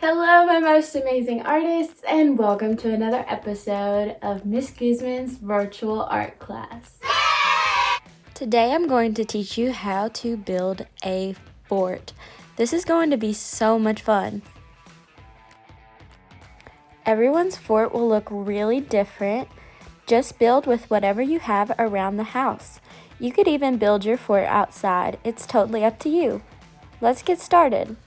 Hello, my most amazing artists, and welcome to another episode of Miss Guzman's virtual art class. Today I'm going to teach you how to build a fort. This is going to be so much fun. Everyone's fort will look really different. Just build with whatever you have around the house. You could even build your fort outside. It's totally up to you. Let's get started.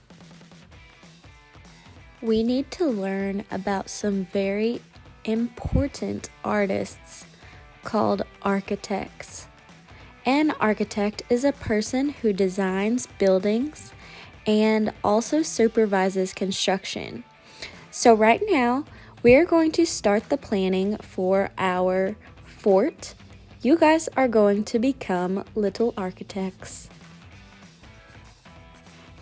We need to learn about some very important artists called architects. An architect is a person who designs buildings and also supervises construction. So right now, we're going to start the planning for our fort. You guys are going to become little architects.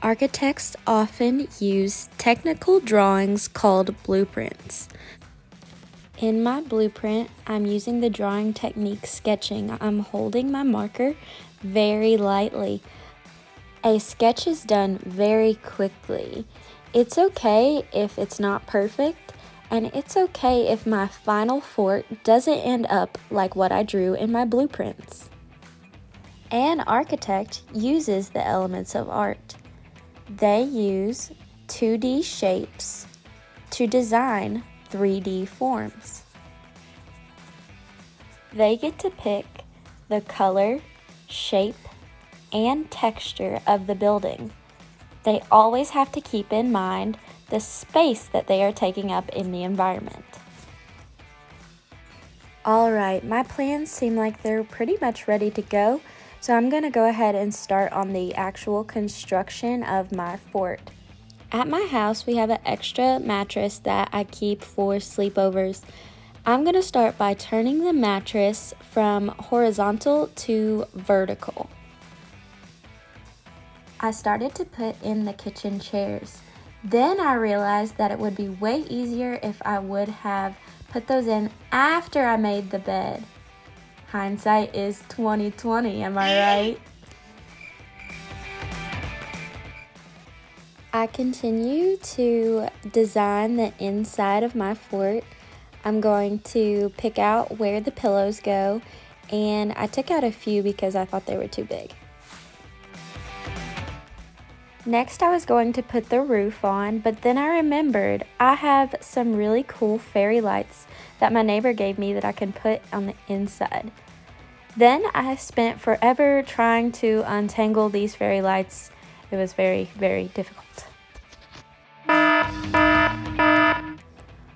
Architects often use technical drawings called blueprints. In my blueprint, I'm using the drawing technique sketching. I'm holding my marker very lightly. A sketch is done very quickly. It's okay if it's not perfect, and it's okay if my final fort doesn't end up like what I drew in my blueprints. An architect uses the elements of art. They use 2D shapes to design 3D forms. They get to pick the color, shape, and texture of the building. They always have to keep in mind the space that they are taking up in the environment. Alright, my plans seem like they're pretty much ready to go. So I'm going to go ahead and start on the actual construction of my fort. At my house, we have an extra mattress that I keep for sleepovers. I'm going to start by turning the mattress from horizontal to vertical. I started to put in the kitchen chairs. Then I realized that it would be way easier if I would have put those in after I made the bed. Hindsight is 20/20, am I right? I continue to design the inside of my fort. I'm going to pick out where the pillows go, and I took out a few because I thought they were too big. Next, I was going to put the roof on, but then I remembered I have some really cool fairy lights that my neighbor gave me that I can put on the inside. Then I spent forever trying to untangle these fairy lights. It was very, very difficult.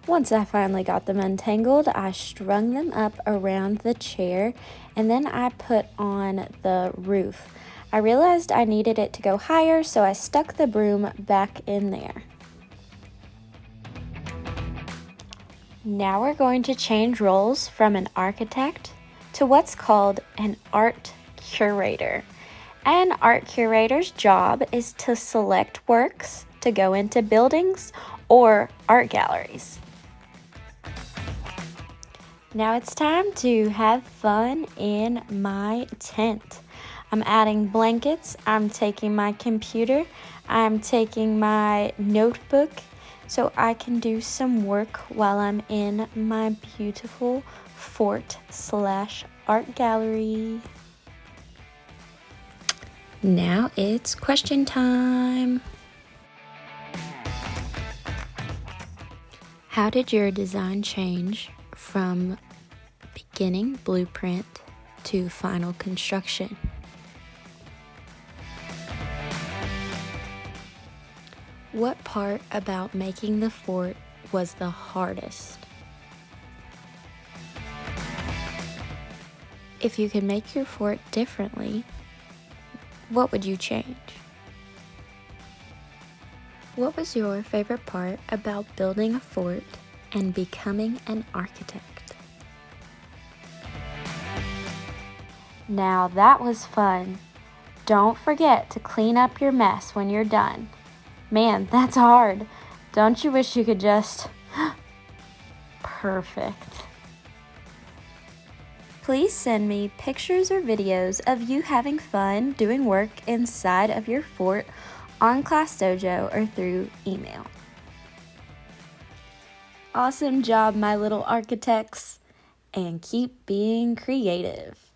Once I finally got them untangled, I strung them up around the chair, and then I put on the roof. I realized I needed it to go higher, so I stuck the broom back in there. Now we're going to change roles from an architect to what's called an art curator. An art curator's job is to select works to go into buildings or art galleries. Now it's time to have fun in my tent. I'm adding blankets, I'm taking my computer, I'm taking my notebook so I can do some work while I'm in my beautiful fort/art gallery. Now it's question time. How did your design change from beginning blueprint to final construction? What part about making the fort was the hardest? If you could make your fort differently, what would you change? What was your favorite part about building a fort and becoming an architect? Now that was fun. Don't forget to clean up your mess when you're done. Man, that's hard. Don't you wish you could just... Perfect. Please send me pictures or videos of you having fun doing work inside of your fort on Class Dojo or through email. Awesome job, my little architects, and keep being creative.